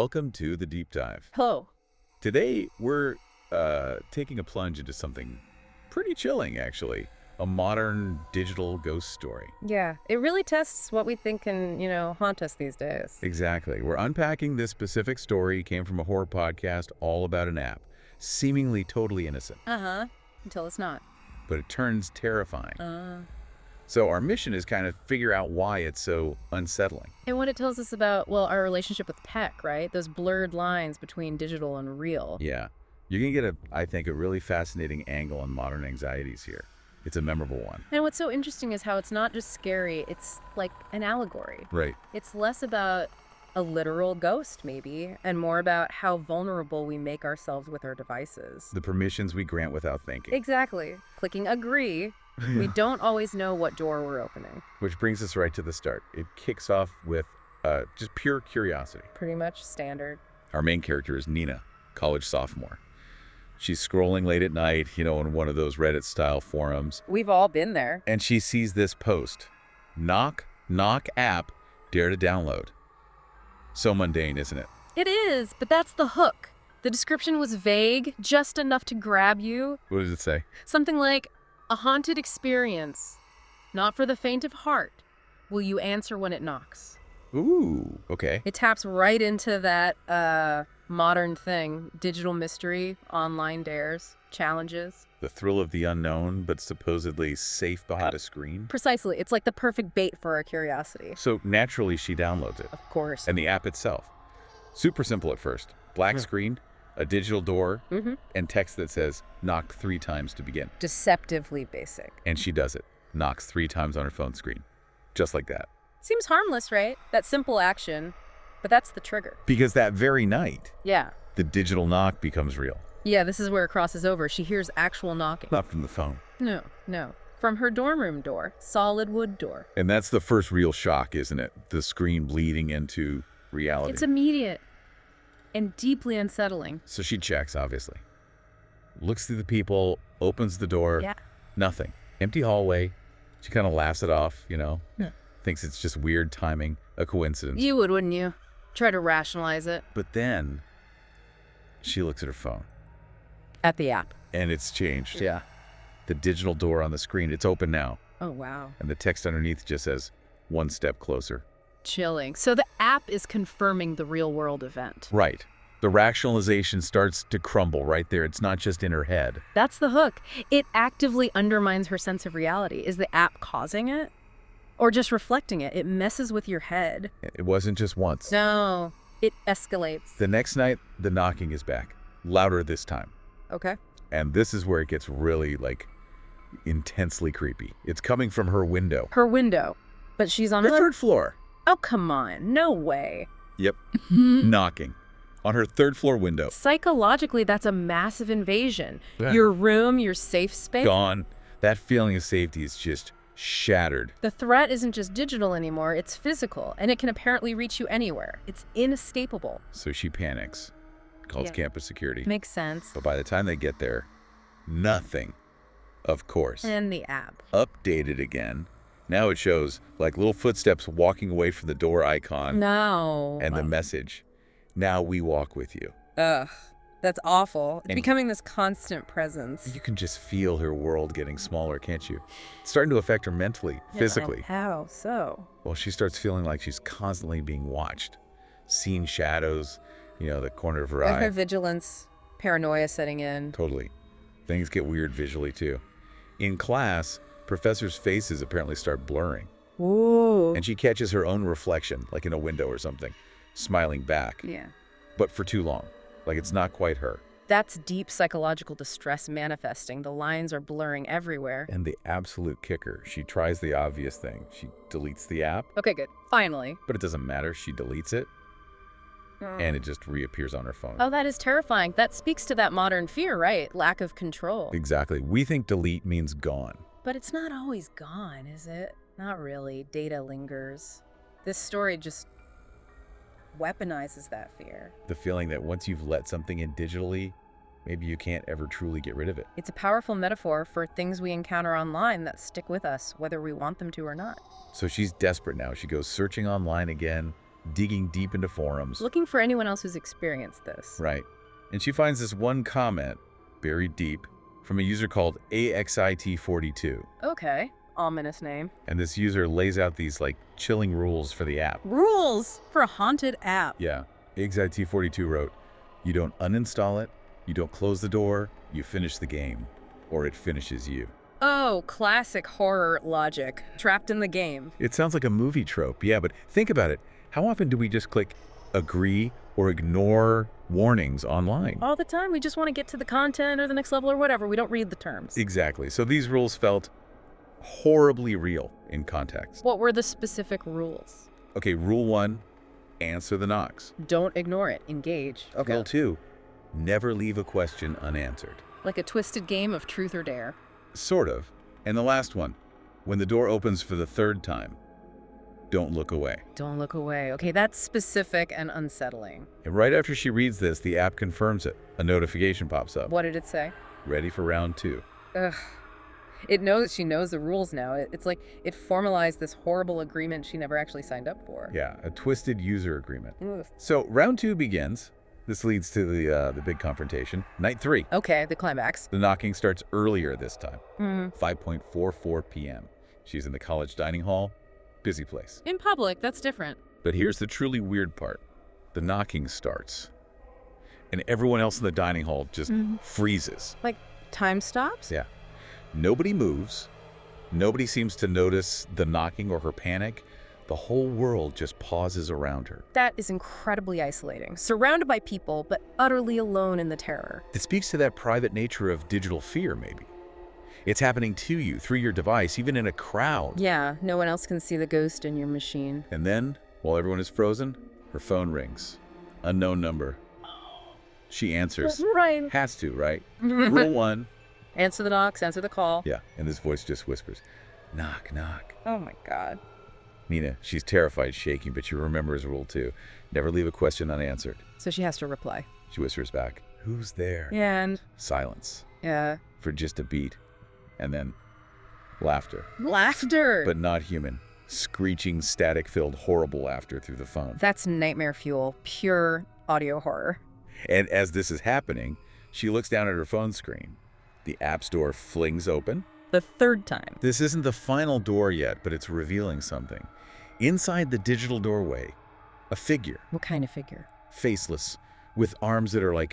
welcome to the Deep Dive. Hello. Today, we're taking a plunge into something pretty chilling, actually. A modern digital ghost story. Yeah, it really tests what we think can, haunt us these days. Exactly. We're unpacking this specific story. Came from a horror podcast all about an app, seemingly totally innocent. Uh-huh. Until it's not. But it turns terrifying. So our mission is kind of figure out why it's so unsettling. And what it tells us about, well, our relationship with tech, right? Those blurred lines between digital and real. Yeah. You're going to get, I think, a really fascinating angle on modern anxieties here. It's a memorable one. And what's so interesting is how it's not just scary, it's like an allegory. Right. It's less about a literal ghost, maybe, and more about how vulnerable we make ourselves with our devices. The permissions we grant without thinking. Exactly. Clicking agree. We don't always know what door we're opening. Which brings us right to the start. It kicks off with just pure curiosity. Pretty much standard. Our main character is Nina, college sophomore. She's scrolling late at night, in one of those Reddit-style forums. We've all been there. And she sees this post. Knock app, dare to download. So mundane, isn't it? It is, but that's the hook. The description was vague, just enough to grab you. What does it say? Something like, a haunted experience, not for the faint of heart. Will you answer when it knocks? Ooh, okay. It taps right into that modern thing, digital mystery, online dares, challenges. The thrill of the unknown, but supposedly safe behind a screen? Precisely. It's like the perfect bait for our curiosity. So naturally she downloads it. Of course. And the app itself. Super simple at first. Black screen, a digital door, and text that says, knock 3 times to begin. Deceptively basic. And she does it. Knocks 3 times on her phone screen. Just like that. Seems harmless, right? That simple action. But that's the trigger. Because that very night, Yeah. the digital knock becomes real. Yeah, this is where it crosses over. She hears actual knocking. Not from the phone. No. From her dorm room door. Solid wood door. And that's the first real shock, isn't it? The screen bleeding into reality. It's immediate and deeply unsettling. So she checks, obviously. Looks through the people, opens the door. Yeah. Nothing. Empty hallway. She kind of laughs it off, Yeah. Thinks it's just weird timing, a coincidence. You would, wouldn't you? Try to rationalize it. But then she looks at her phone. At the app. And it's changed. Yeah. The digital door on the screen, it's open now. Oh, wow. And the text underneath just says, 1 step closer. Chilling. So the app is confirming the real world event. Right. The rationalization starts to crumble right there. It's not just in her head. That's the hook. It actively undermines her sense of reality. Is the app causing it? Or just reflecting it? It messes with your head. It wasn't just once. No, it escalates. The next night, the knocking is back. Louder this time. Okay. And this is where it gets really, intensely creepy. It's coming from her window. Her window. But she's on The her... third floor. Oh, come on. No way. Yep. Knocking. On her 3rd floor window. Psychologically, that's a massive invasion. Yeah. Your room, your safe space. Gone. That feeling of safety is just shattered. The threat isn't just digital anymore, it's physical, and it can apparently reach you anywhere. It's inescapable. So she panics. Calls campus security. Makes sense. But by the time they get there, nothing. Of course. And the app. Updated again. Now it shows little footsteps walking away from the door icon. No. And the message. Now we walk with you. Ugh. That's awful. It's And- becoming this constant presence. You can just feel her world getting smaller, can't you? It's starting to affect her mentally, physically. How so? Well, she starts feeling like she's constantly being watched. Seeing shadows, the corner of her eye. Her vigilance, paranoia setting in. Totally. Things get weird visually, too. In class, professors' faces apparently start blurring. Ooh. And she catches her own reflection, like in a window or something, smiling back. Yeah. But for too long. It's not quite her. That's deep psychological distress manifesting. The lines are blurring everywhere. And the absolute kicker, she tries the obvious thing. She deletes the app, Okay, good. Finally. but it doesn't matter. She deletes it, and it just reappears on her phone. Oh, that is terrifying. That speaks to that modern fear, right? Lack of control. Exactly. We think delete means gone. But it's not always gone, is it? Not really. Data lingers. This story just weaponizes that fear. The feeling that once you've let something in digitally, maybe you can't ever truly get rid of it. It's a powerful metaphor for things we encounter online that stick with us, whether we want them to or not. So she's desperate now. She goes searching online again, digging deep into forums. Looking for anyone else who's experienced this. Right. And she finds this one comment, buried deep, from a user called AXIT42. Okay. Ominous name. And this user lays out these, chilling rules for the app. Rules for a haunted app. Yeah. AXIT42 wrote, "You don't uninstall it, you don't close the door, you finish the game, or it finishes you." Oh, classic horror logic. Trapped in the game. It sounds like a movie trope, yeah, but think about it. How often do we just click agree or ignore warnings online? All the time. We just want to get to the content or the next level or whatever. We don't read the terms. Exactly. So these rules felt horribly real in context. What were the specific rules? Okay, rule 1, answer the knocks. Don't ignore it. Engage. Okay. Rule 2, never leave a question unanswered. Like a twisted game of truth or dare. Sort of. And the last one, when the door opens for the 3rd time, don't look away. Don't look away. Okay, that's specific and unsettling. And right after she reads this, the app confirms it. A notification pops up. What did it say? Ready for round 2. Ugh. She knows the rules now. It's like it formalized this horrible agreement she never actually signed up for. Yeah, a twisted user agreement. Ugh. So round 2 begins. This leads to the big confrontation. Night 3. Okay, the climax. The knocking starts earlier this time. 5:44 p.m. She's in the college dining hall. Busy place. In public, that's different. But here's the truly weird part. The knocking starts. And everyone else in the dining hall just freezes. Like time stops? Yeah. Nobody moves. Nobody seems to notice the knocking or her panic. The whole world just pauses around her. That is incredibly isolating. Surrounded by people, but utterly alone in the terror. It speaks to that private nature of digital fear, maybe. It's happening to you through your device, even in a crowd. Yeah, no one else can see the ghost in your machine. And then, while everyone is frozen, her phone rings. Unknown number. She answers. Right. Has to, right? Rule 1. Answer the knocks, answer the call. Yeah, and this voice just whispers, knock, knock. Oh my God. Nina, she's terrified, shaking, but she remembers rule 2. Never leave a question unanswered. So she has to reply. She whispers back, who's there? Yeah, and? Silence. Yeah. For just a beat. And then laughter. Laughter! But not human. Screeching, static-filled, horrible laughter through the phone. That's nightmare fuel. Pure audio horror. And as this is happening, she looks down at her phone screen. The app's door flings open. The 3rd time. This isn't the final door yet, but it's revealing something. Inside the digital doorway, a figure. What kind of figure? Faceless, with arms that are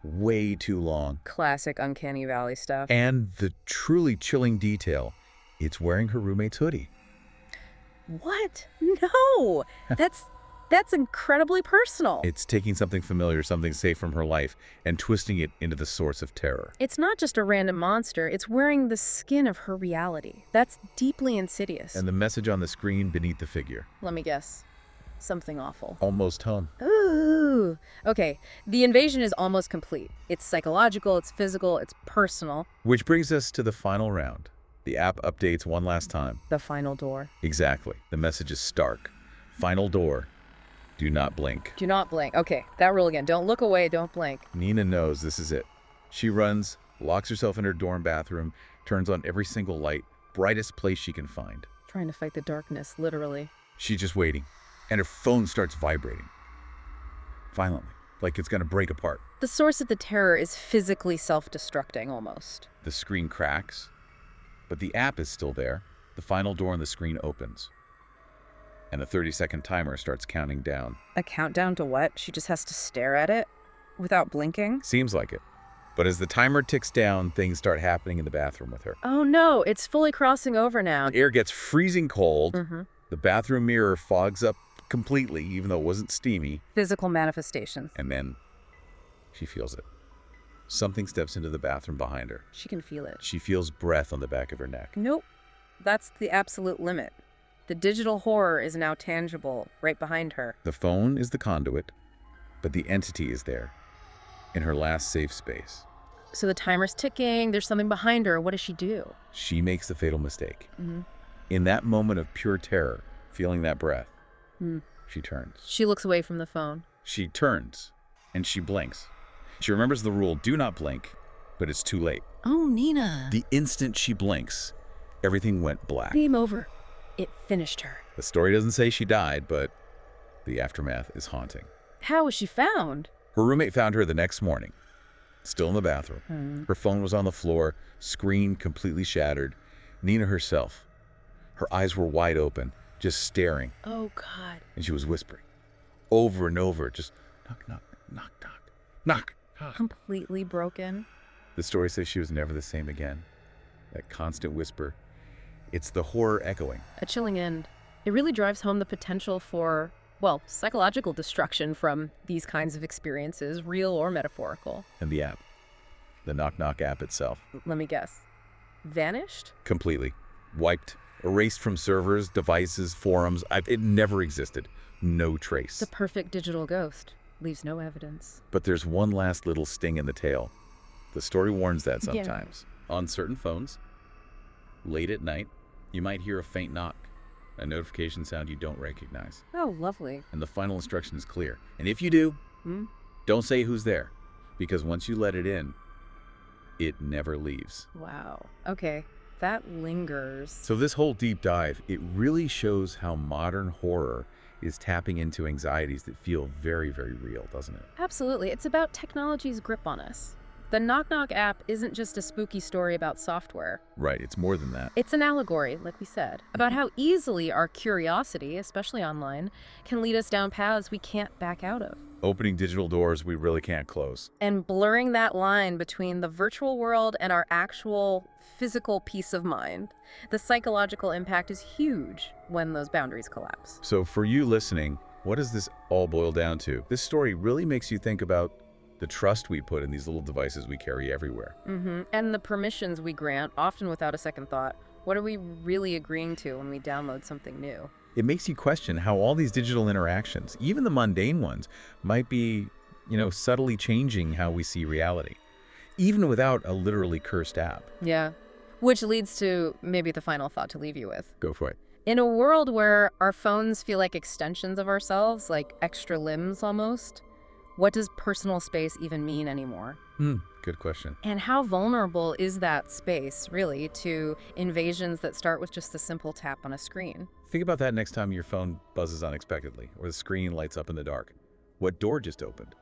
way too long. Classic Uncanny Valley stuff. And the truly chilling detail, it's wearing her roommate's hoodie. What? No! That's incredibly personal. It's taking something familiar, something safe from her life, and twisting it into the source of terror. It's not just a random monster, it's wearing the skin of her reality. That's deeply insidious. And the message on the screen beneath the figure. Let me guess. Something awful. Almost home. Ooh. Okay, the invasion is almost complete. It's psychological, it's physical, it's personal. Which brings us to the final round. The app updates one last time. The final door. Exactly. The message is stark. Final door. Do not blink. Do not blink. Okay, that rule again. Don't look away, don't blink. Nina knows this is it. She runs, locks herself in her dorm bathroom, turns on every single light, brightest place she can find. Trying to fight the darkness, literally. She's just waiting, and her phone starts vibrating. Violently, like it's gonna break apart. The source of the terror is physically self-destructing, almost. The screen cracks, but the app is still there. The final door on the screen opens. And the 30-second timer starts counting down. A countdown to what? She just has to stare at it without blinking? Seems like it. But as the timer ticks down, things start happening in the bathroom with her. Oh no, it's fully crossing over now. The air gets freezing cold. The bathroom mirror fogs up completely, even though it wasn't steamy. Physical manifestations. And then she feels it. Something steps into the bathroom behind her. She can feel it. She feels breath on the back of her neck. Nope. That's the absolute limit. The digital horror is now tangible, right behind her. The phone is the conduit, but the entity is there, in her last safe space. So the timer's ticking, there's something behind her. What does she do? She makes the fatal mistake. In that moment of pure terror, feeling that breath, she turns. She looks away from the phone. She turns, and she blinks. She remembers the rule, do not blink, but it's too late. Oh, Nina. The instant she blinks, everything went black. Game over. It finished her. The story doesn't say she died, but The aftermath is haunting. How was she found? Her roommate found her the next morning, still in the bathroom. Her phone was on the floor, screen completely shattered. Nina herself, her eyes were wide open, just staring, Oh, God. and she was whispering over and over, just knock, knock, knock, knock, knock, knock. Completely broken. The story says she was never the same again. That constant whisper, it's the horror echoing. A chilling end. It really drives home the potential for, well, psychological destruction from these kinds of experiences, real or metaphorical. And the app, the Knock Knock app itself, Let me guess. Vanished? completely wiped, erased from servers, devices, forums. It never existed. No trace. The perfect digital ghost. Leaves no evidence. But there's one last little sting in the tail. The story warns that Yeah. sometimes. On certain phones, late at night, you might hear a faint knock, a notification sound you don't recognize. Oh, lovely. And the final instruction is clear. And if you do, don't say who's there, because once you let it in, it never leaves. Wow. Okay. That lingers. So this whole deep dive, it really shows how modern horror is tapping into anxieties that feel very, very real, doesn't it? Absolutely. It's about technology's grip on us. The Knock Knock app isn't just a spooky story about software. Right, it's more than that. It's an allegory, like we said, about how easily our curiosity, especially online, can lead us down paths we can't back out of. Opening digital doors we really can't close. And blurring that line between the virtual world and our actual physical peace of mind. The psychological impact is huge when those boundaries collapse. So for you listening, what does this all boil down to? This story really makes you think about the trust we put in these little devices we carry everywhere. And the permissions we grant, often without a second thought. What are we really agreeing to when we download something new? It makes you question how all these digital interactions, even the mundane ones, might be, subtly changing how we see reality, even without a literally cursed app. Yeah. Which leads to maybe the final thought to leave you with. Go for it. In a world where our phones feel like extensions of ourselves, like extra limbs almost, what does personal space even mean anymore? Good question. And how vulnerable is that space, really, to invasions that start with just a simple tap on a screen? Think about that next time your phone buzzes unexpectedly or the screen lights up in the dark. What door just opened?